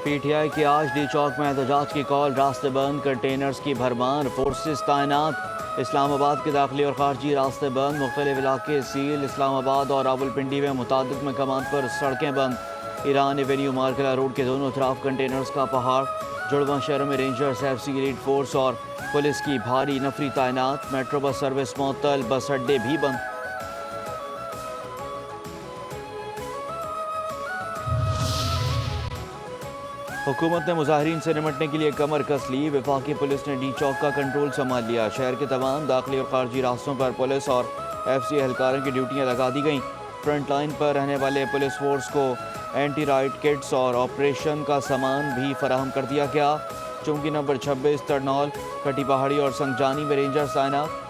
PTI की आज D चौक में एहतजाज की कॉल, रास्ते बंद, कंटेनर्स की भरमार, फोर्सेस तैनात। इस्लामाबाद के दाखिली और खारजी रास्ते बंद, मुख्तलिफ इलाके सील। इस्लामाबाद और रावलपिंडी में मुतादिद मकामात पर सड़कें बंद। ईरान एवेन्यू मार्कला रोड के दोनों तरफ कंटेनर्स का पहाड़। जुड़वा शहरों में रेंजर्स, FC एलीट फोर्स और पुलिस की भारी नफरी तैनात। मेट्रो बस सर्विस मुअत्तल, बस अड्डे भी बंद। हुकूमत ने मुजाहिरीन से निमटने के लिए कमर कस ली। वफाकी पुलिस ने डी चौक का कंट्रोल संभाल लिया। शहर के तमाम दाखिली और खारजी रास्तों पर पुलिस और FC एहलकारों की ड्यूटियां लगा दी गईं। फ्रंट लाइन पर रहने वाले पुलिस फोर्स को एंटी राइट किट्स और ऑपरेशन का सामान भी फराहम कर दिया गया। चौकी नंबर 26, तरनौल, कटी पहाड़ी और संगजानी में रेंजर्स तैनात।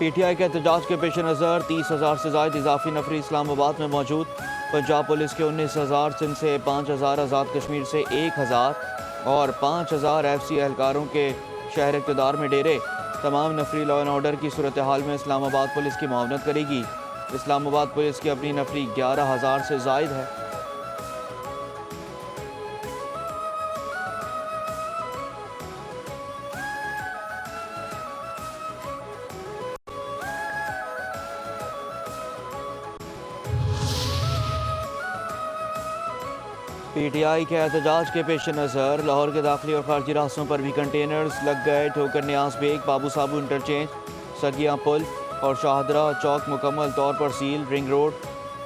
PTI के एहतजाज के पेश नज़र 30,000 से ज़ायद इजाफी नफरी इस्लामाबाद में मौजूद। पंजाब पुलिस के 19,000, सिंध से 5,000, आज़ाद कश्मीर से 1,000 और 5,000 FC एहलकारों के शहर इक़्तिदार में डेरे। तमाम नफरी लॉ एंड ऑर्डर की सूरत हाल में इस्लामाबाद पुलिस की मुआवनत करेगी। इस्लामाबाद पुलिस की अपनी नफरी 11,000 से ज़ायद है। PTI के एहतजाज के पेश नज़र लाहौर के दाखिली और खारजी रास्तों पर भी कंटेनर्स लग गए। ठोकर न्याज बेग, बाबू साबू इंटरचेंज, सगिया पुल और शाहदरा चौक मुकम्मल तौर पर सील। रिंग रोड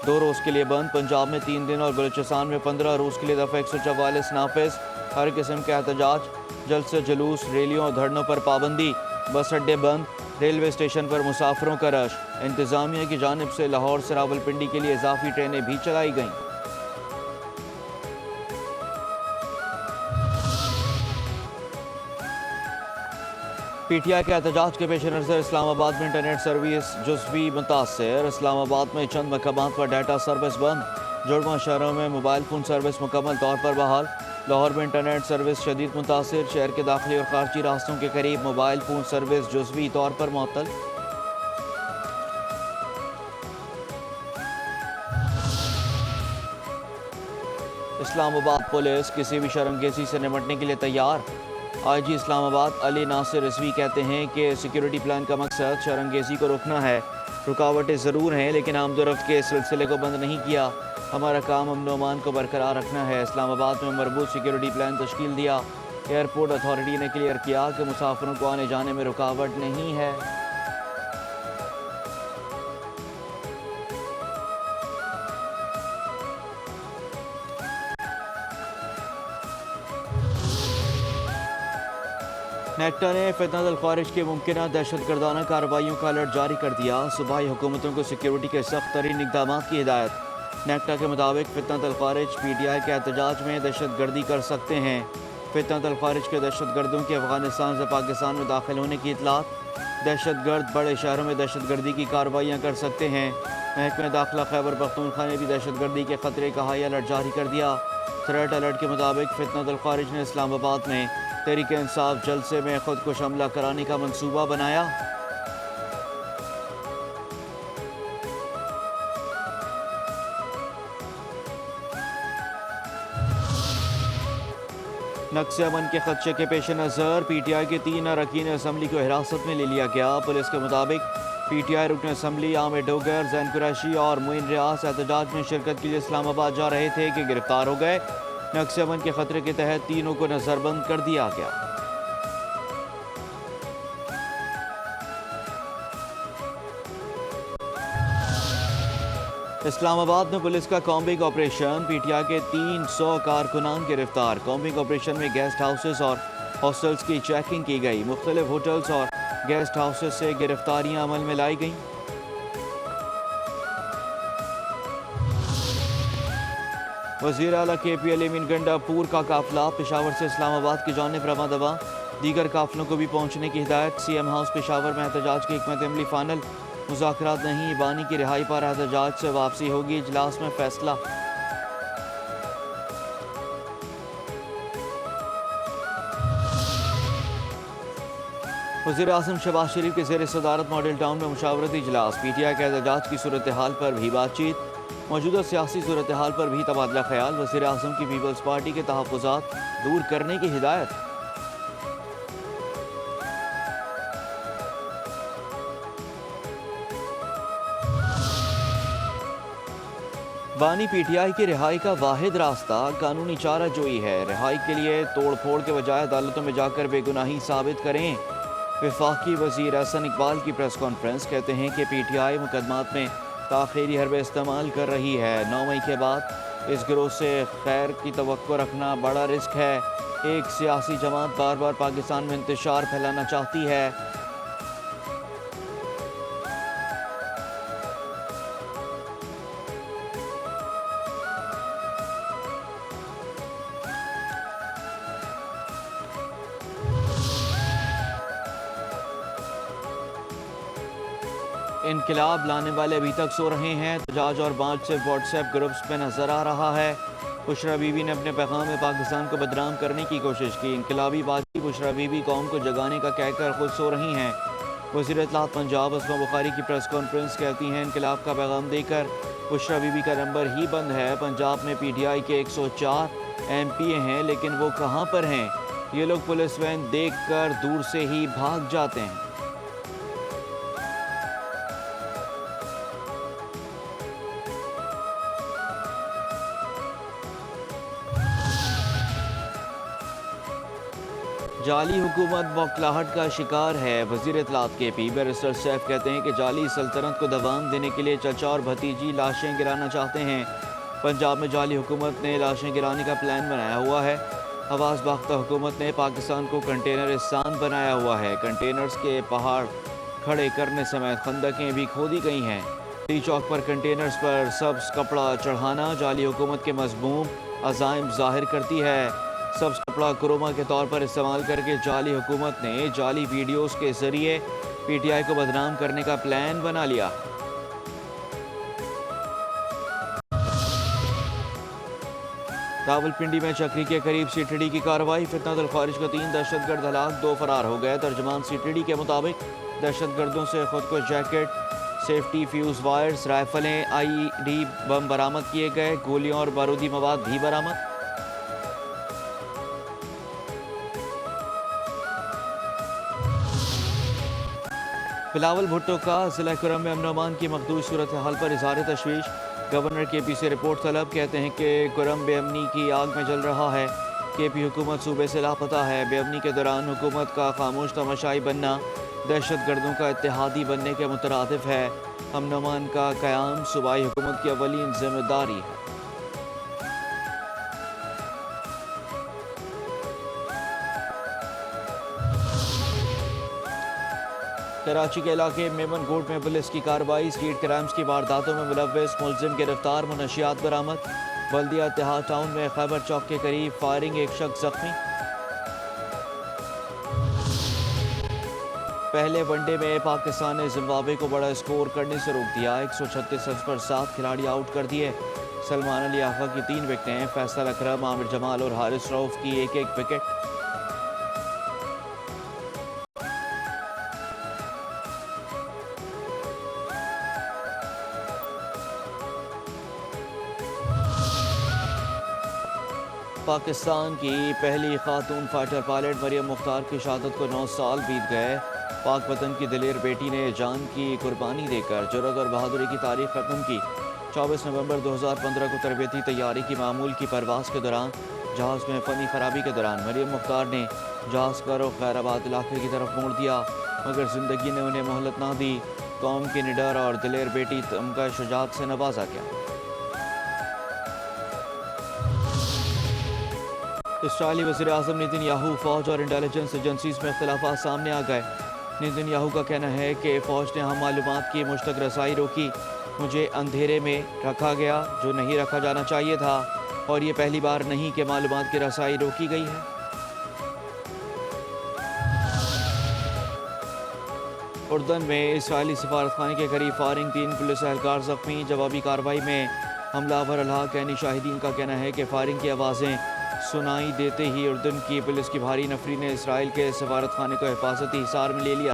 2 रोज़ के लिए बंद। पंजाब में 3 दिन और बलूचिस्तान में 15 रोज़ के लिए दफ़ा 144 नाफिज। हर किस्म के एहतजाज, जलसे, जुलूस, रैलियों और धरनों पर पाबंदी। बस अड्डे बंद। रेलवे स्टेशन पर मुसाफिरों का रश। इंतज़ामिया की जानिब से लाहौर से रावलपिंडी के लिए इजाफी ट्रेनें भी चलाई गईं। PTI के एहतजाज के पेश नज़र इस्लामाबाद में इंटरनेट सर्विस जुज़वी मुतासर। इस्लामाबाद में चंद मकामात पर डाटा सर्विस बंद। जुड़वा शहरों में मोबाइल फ़ोन सर्विस मुकम्मल तौर पर बहाल। लाहौर में इंटरनेट सर्विस शदीद मुतासर। शहर के दाखिली और खारजी रास्तों के करीब मोबाइल फ़ोन सर्विस जुज़वी तौर पर मुअत्तल। इस्लामाबाद पुलिस किसी भी शर्मगेसी से निमटने के लिए तैयार। IG इस्लामाबाद अली नासिर रिजवी कहते हैं कि सिक्योरिटी प्लान का मकसद शर्मगेसी को रोकना है। रुकावटें ज़रूर हैं लेकिन आमदोरफ्त के सिलसिले को बंद नहीं किया। हमारा काम अमन व अमान को बरकरार रखना है। इस्लामाबाद में मरबूत सिक्योरिटी प्लान तश्कील दिया। एयरपोर्ट अथॉरिटी ने क्लियर किया कि मुसाफिरों को आने जाने में रुकावट नहीं है। नेक्टा ने फितनतुल ख़ारिज के मुमकिन दहशत गर्दाना कार्रवाइयों का अलर्ट जारी कर दिया। सूबाई हुकूमतों को सिक्योरिटी के सख्त तरीन इक़दाम की हिदायत। नेक्टा के मुताबिक फितनतुल ख़ारिज PTI के एहतजाज में दहशत गर्दी कर सकते हैं। फितनतुल ख़ारिज के दहशत गर्दों के अफगानिस्तान से पाकिस्तान में दाखिल होने की इतलात। दहशत गर्द बड़े शहरों में दहशत गर्दी की कार्रवाइयाँ कर सकते हैं। महकमे दाखिला खैबर पख्तूनख्वा ने भी दहशत गर्दी के ख़तरे का हाई अलर्ट जारी कर दिया। थ्रेट अलर्ट के मुताबिक फितनतुल ख़ारिज ने इस्लामाबाद में तहरीक इंसाफ जलसे में खुदकुश हमला कराने का मंसूबा बनाया। नक्शे अमन के खदशे के पेश नज़र PTI के 3 अरकान असम्बली को हिरासत में ले लिया गया। पुलिस के मुताबिक PTI रुकन असम्बली आमिर डोगर, जैन कुरैशी और मोइन रियास एहतजाज में शिरकत के लिए इस्लामाबाद जा रहे थे कि गिरफ्तार हो गए। नक्शे अमन के खतरे के तहत तीनों को नजरबंद कर दिया गया। इस्लामाबाद में पुलिस का कॉम्बिंग ऑपरेशन। PTI के 300 कारकुनान गिरफ्तार। कॉम्बिंग ऑपरेशन में गेस्ट हाउसेस और हॉस्टल्स की चेकिंग की गई। मुख्तलिफ होटल्स और गेस्ट हाउसेस से गिरफ्तारियां अमल में लाई गईं। वज़ीर आला KP अमीन गंडापुर का काफिला पेशावर से इस्लामाबाद की जानिब रवां दवा। दीगर काफिलों को भी पहुंचने की हिदायत। CM हाउस पेशावर में एहतजाज की हिकमत अमली फाइनल। मुज़ाकरात नहीं, बानी की रिहाई पर एहतजाज से वापसी होगी। इजलास में फैसला। वज़ीर आज़म शहबाज शरीफ के ज़ेर सदारत मॉडल टाउन में मुशावरती इजलास, PTI के एहतजाज की सूरत हाल पर भी बातचीत, मौजूदा सियासी सूरत हाल पर भी तबादला ख्याल, वज़ीर आज़म की पीपल्स पार्टी के तहफ़्फ़ुज़ात दूर करने की हिदायत। बानी PTI की रिहाई का वाहिद रास्ता कानूनी चारा जोई है। रिहाई के लिए तोड़ फोड़ के बजाय अदालतों में जाकर बेगुनाही साबित करें। वफाकी वज़ीर हसन इकबाल की प्रेस कॉन्फ्रेंस, कहते हैं कि PTI मुकदमात में ताख़ीरी हरबे इस्तेमाल कर रही है। 9 मई के बाद इस गिरोह से खैर की तवक्को रखना बड़ा रिस्क है। एक सियासी जमात बार बार पाकिस्तान में इंतशार फैलाना चाहती है। इनकलाब लाने वाले अभी तक सो रहे हैं। तजाज और बांझ से व्हाट्सएप ग्रुप्स में नजर आ रहा है। बुशरा बीबी ने अपने पैगाम में पाकिस्तान को बदनाम करने की कोशिश की। इनकलाबी बाजी बुशरा बीबी कौम को जगाने का कहकर खुद सो रही हैं। वज़ीर इत्तलात पंजाब अस्मा बुखारी की प्रेस कॉन्फ्रेंस, कहती हैं इनकलाब का पैगाम देकर बुशरा बीबी का नंबर ही बंद है। पंजाब में PTI के 104 MP हैं, लेकिन वो कहाँ पर हैं? ये लोग पुलिस वैन देख कर दूर से ही भाग जाते हैं। जाली हुकूमत बौखलाहट का शिकार है। वज़ीर इत्तलात KP बैरिस्टर सैफ कहते हैं कि जाली सल्तनत को दबाम देने के लिए चचा और भतीजी लाशें गिराना चाहते हैं। पंजाब में जाली हुकूमत ने लाशें गिराने का प्लान बनाया हुआ है। हवास बाख्ता हुकूमत ने पाकिस्तान को कंटेनरिस्तान बनाया हुआ है। कंटेनर्स के पहाड़ खड़े करने समेत खंदकें भी खोदी गई हैं। टी चौक पर कंटेनर्स पर सब्ज कपड़ा चढ़ाना जाली हुकूमत के मज़मूम अज़ाइम ज़ाहिर करती है। सब्ज कपड़ा क्रोमा के तौर पर इस्तेमाल करके जाली हुकूमत ने जाली वीडियोस के जरिए PTI को बदनाम करने का प्लान बना लिया। रावलपिंडी में चक्री के करीब CTD की कार्रवाई, फितनतुल खारिज का 3 दहशतगर्द हलाक, 2 फरार हो गए। तर्जमान CTD के मुताबिक दहशतगर्दों से खुद को जैकेट, सेफ्टी फ्यूज वायर्स, राइफलें, IED बम बरामद किए गए। गोलियां और बारूदी मवाद भी बरामद। बिलावल भुट्टो का ज़िला कुरम में अमन अमान की मखदूज सूरत हाल पर इज़हार तशवीश, गवर्नर KP से रिपोर्ट तलब। कहते हैं कि कुरम बेअमनी की आग में जल रहा है। KP हुकूमत सूबे से लापता है। बेअमनी के दौरान हुकूमत का खामोश तमाशाई बनना दहशत गर्दों का इत्तेहादी बनने के मुतरादिफ है। अमन अमान का क़याम सूबाई हुकूमत की अवलीन जिम्मेदारी है। कराची के इलाके मेमन कोट में पुलिस की कार्रवाई, स्ट्रीट क्राइम्स की वारदातों में मुलव्वस मुलजिम गिरफ्तार, मुनशियात बरामद। बल्दिया इत्तेहाद टाउन में खैबर चौक के करीब फायरिंग, एक शख्स जख्मी। पहले वनडे में पाकिस्तान ने जिम्बाब्वे को बड़ा स्कोर करने से रोक दिया। 136 रन पर 7 खिलाड़ी आउट कर दिए। सलमान अली आगा की 3 विकेटें, फैसल अकरम, आमिर जमाल और हारिस रऊफ की एक एक विकेट। पाकिस्तान की पहली खातून फाइटर पायलट मरियम मुख्तार की शहादत को 9 साल बीत गए। पाक वतन की दिलेर बेटी ने जान की कुर्बानी देकर जुर्रत और बहादुरी की तारीख ख़त्म की। 24 नवंबर 2015 को तरबेती तैयारी की मामूल की परवाज़ के दौरान जहाज़ में फ़नी खराबी के दौरान मरियम मुख्तार ने जहाज़ का रुख खैराबाद इलाके की तरफ मोड़ दिया, मगर ज़िंदगी ने उन्हें मोहलत ना दी। कौम की निडर और दिलेर बेटी तमगा शुजात से नवाजा गया। इस्राइली वज़ीर आज़म नेतन्याहू, फ़ौज और इंटेलिजेंस एजेंसीज में इख्तिलाफ़ात सामने आ गए। नेतन्याहू का कहना है कि फ़ौज ने हम मालूमात की मुश्तक रसाई रोकी। मुझे अंधेरे में रखा गया जो नहीं रखा जाना चाहिए था, और ये पहली बार नहीं कि मालूमात की रसाई रोकी गई है। उर्दन में इसराइली सफारतखाने के करीब फायरिंग, 3 पुलिस एहलकार जख्मी। जवाबी कार्रवाई में हमलावर अल्लाह कहनी शाहिदीन का कहना है कि फायरिंग की आवाज़ें सुनाई देते ही उर्दन की पुलिस की भारी नफरी ने इसराइल के सफारत खाने को हिफाजती हिसार में ले लिया।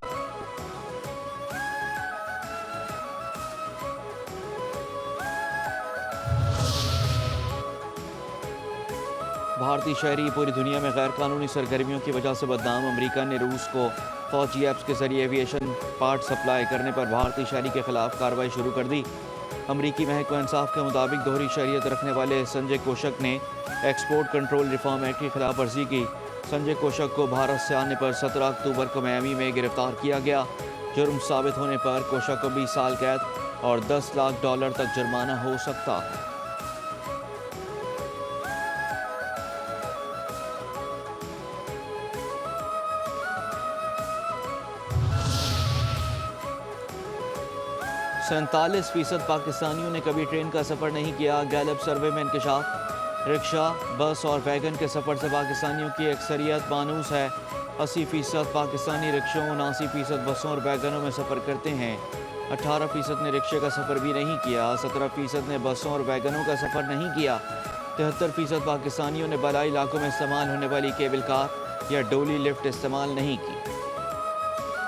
भारतीय शहरी पूरी दुनिया में गैर कानूनी सरगर्मियों की वजह से बदनाम। अमेरिका ने रूस को फौजी ऐप्स के जरिए एविएशन पार्ट सप्लाई करने पर भारतीय शहरी के खिलाफ कार्रवाई शुरू कर दी। अमरीकी महकमा इंसाफ के मुताबिक दोहरी शरीयत रखने वाले संजय कोशक ने एक्सपोर्ट कंट्रोल रिफॉर्म एक्ट की खिलाफ वर्जी की। संजय कोशक को भारत से आने पर 17 अक्टूबर को मियामी में गिरफ्तार किया गया। जुर्म साबित होने पर कोशक को 20 साल कैद और $10 लाख तक जुर्माना हो सकता है। %47 पाकिस्तानियों ने कभी ट्रेन का सफ़र नहीं किया। गैलप सर्वे में इंकशाफ। रिक्शा, बस और वैगन के सफ़र से पाकिस्तानियों की अक्सरियत मानूस है। 80% पाकिस्तानी रिक्शों, 79% बसों और वैगनों में सफ़र करते हैं। 18% ने रिक्शे का सफ़र भी नहीं किया। 17% ने बसों और वैगनों का सफ़र नहीं किया। 73% पाकिस्तानियों ने बलाई इलाकों में इस्तेमाल होने वाली केबल कार या डोली लिफ्ट इस्तेमाल नहीं की।